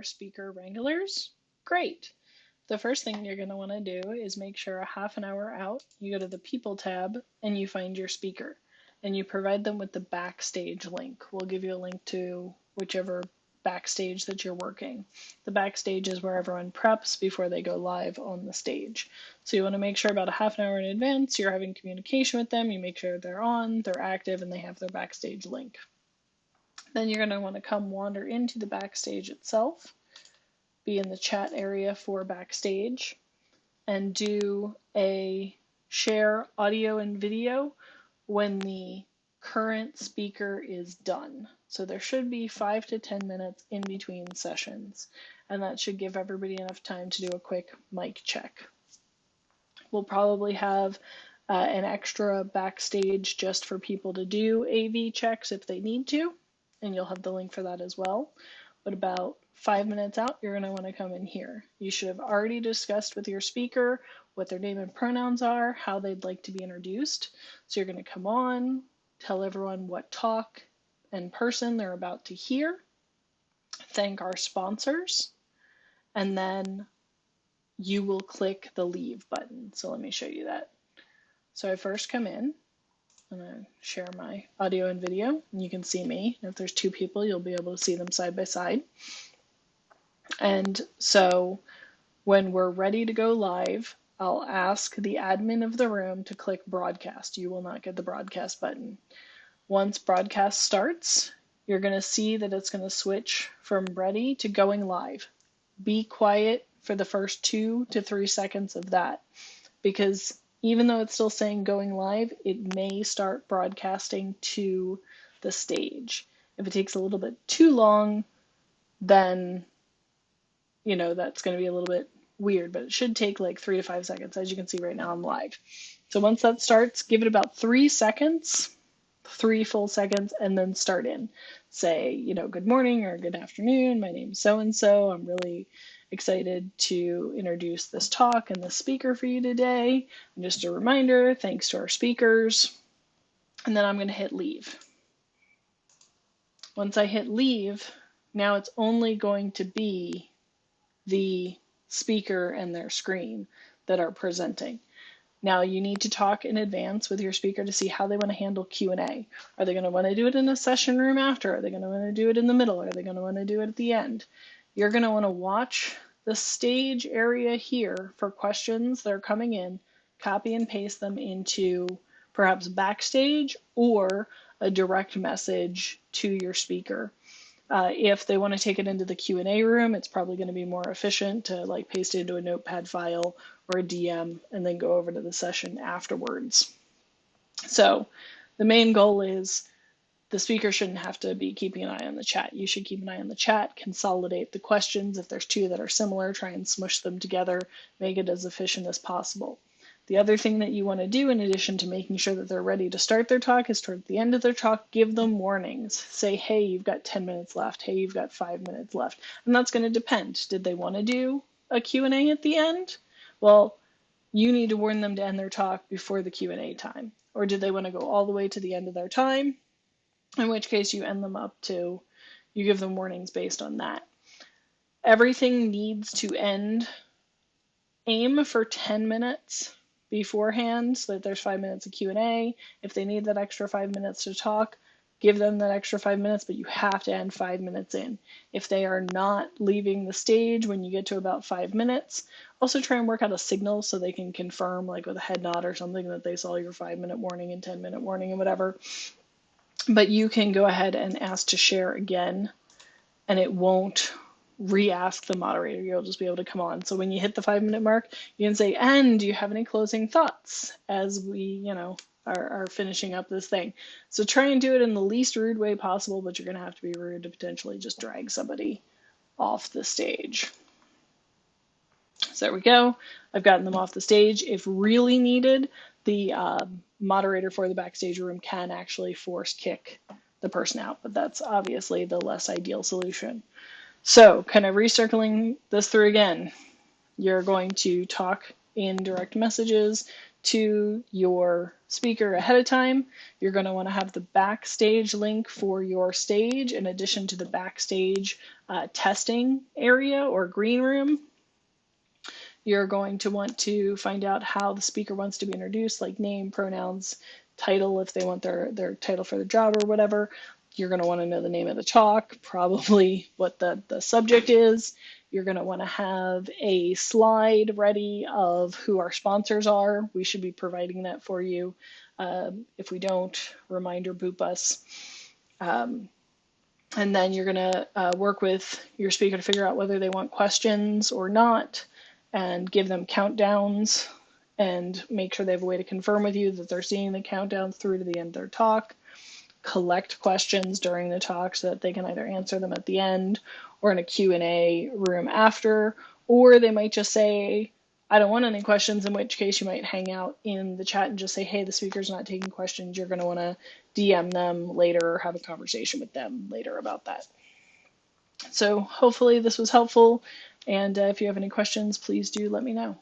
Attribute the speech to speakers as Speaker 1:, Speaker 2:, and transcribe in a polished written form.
Speaker 1: our speaker wranglers? Great. The first thing you're going to want to do is make sure a half an hour out, you go to the People tab and you find your speaker and you provide them with the backstage link. We'll give you a link to whichever backstage that you're working. The backstage is where everyone preps before they go live on the stage. So you want to make sure about a half an hour in advance you're having communication with them, you make sure they're on, they're active, and they have their backstage link. Then you're going to want to come wander into the backstage itself, be in the chat area for backstage, and do a share audio and video when the current speaker is done. So there should be 5 to 10 minutes in between sessions, and that should give everybody enough time to do a quick mic check. We'll probably have an extra backstage just for people to do AV checks if they need to, and you'll have the link for that as well. But about 5 minutes out, you're going to want to come in here. You should have already discussed with your speaker what their name and pronouns are, how they'd like to be introduced. So you're going to come on, tell everyone what talk and person they're about to hear, thank our sponsors, and then you will click the leave button. So let me show you that. So I first come in. I'm going to share my audio and video, and you can see me. If there's two people, you'll be able to see them side by side. And so when we're ready to go live, I'll ask the admin of the room to click broadcast. You will not get the broadcast button. Once broadcast starts, you're going to see that it's going to switch from ready to going live. Be quiet for the first 2 to 3 seconds of that, because even though it's still saying going live, it may start broadcasting to the stage. If it takes a little bit too long, then, that's going to be a little bit weird, but it should take like 3 to 5 seconds. As you can see right now, I'm live. So once that starts, give it about 3 seconds, 3 full seconds, and then start in. Say, good morning or good afternoon. My name's so-and-so. I'm really excited to introduce this talk and the speaker for you today. And just a reminder, thanks to our speakers. And then I'm going to hit leave. Once I hit leave, now it's only going to be the speaker and their screen that are presenting. Now you need to talk in advance with your speaker to see how they want to handle Q&A. Are they going to want to do it in a session room after? Are they going to want to do it in the middle? Are they going to want to do it at the end? You're going to want to watch the stage area here for questions that are coming in, copy and paste them into perhaps backstage or a direct message to your speaker. If they want to take it into the Q&A room, it's probably going to be more efficient to paste it into a notepad file or a DM and then go over to the session afterwards. So the main goal is the speaker shouldn't have to be keeping an eye on the chat. You should keep an eye on the chat, consolidate the questions. If there's two that are similar, try and smush them together, make it as efficient as possible. The other thing that you want to do in addition to making sure that they're ready to start their talk is toward the end of their talk, give them warnings. Say, hey, you've got 10 minutes left. Hey, you've got 5 minutes left. And that's going to depend. Did they want to do a Q&A at the end? Well, you need to warn them to end their talk before the Q&A time. Or did they want to go all the way to the end of their time? In which case you end them up to, you give them warnings based on that. Everything needs to end. Aim for 10 minutes beforehand so that there's 5 minutes of Q&A. If they need that extra 5 minutes to talk, give them that extra 5 minutes, but you have to end 5 minutes in. If they are not leaving the stage when you get to about 5 minutes, also try and work out a signal so they can confirm, like with a head nod or something, that they saw your 5-minute warning and 10-minute warning and whatever. But you can go ahead and ask to share again, and it won't re-ask the moderator. You'll just be able to come on. So when you hit the 5-minute mark, you can say, and do you have any closing thoughts as we, are finishing up this thing? So try and do it in the least rude way possible, but you're going to have to be rude to potentially just drag somebody off the stage. So there we go. I've gotten them off the stage. If really needed, the moderator for the backstage room can actually force kick the person out, but that's obviously the less ideal solution. So kind of recircling this through again, you're going to talk in direct messages to your speaker ahead of time. You're going to want to have the backstage link for your stage in addition to the backstage testing area or green room. You're going to want to find out how the speaker wants to be introduced, like name, pronouns, title, if they want their title for the job or whatever. You're going to want to know the name of the talk, probably what the subject is. You're going to want to have a slide ready of who our sponsors are. We should be providing that for you. If we don't, reminder boop us. And then you're going to work with your speaker to figure out whether they want questions or not, and give them countdowns and make sure they have a way to confirm with you that they're seeing the countdowns through to the end of their talk. Collect questions during the talk so that they can either answer them at the end or in a Q&A room after, or they might just say, I don't want any questions, in which case you might hang out in the chat and just say, hey, the speaker's not taking questions. You're going to want to DM them later or have a conversation with them later about that. So hopefully this was helpful, and if you have any questions, please do let me know.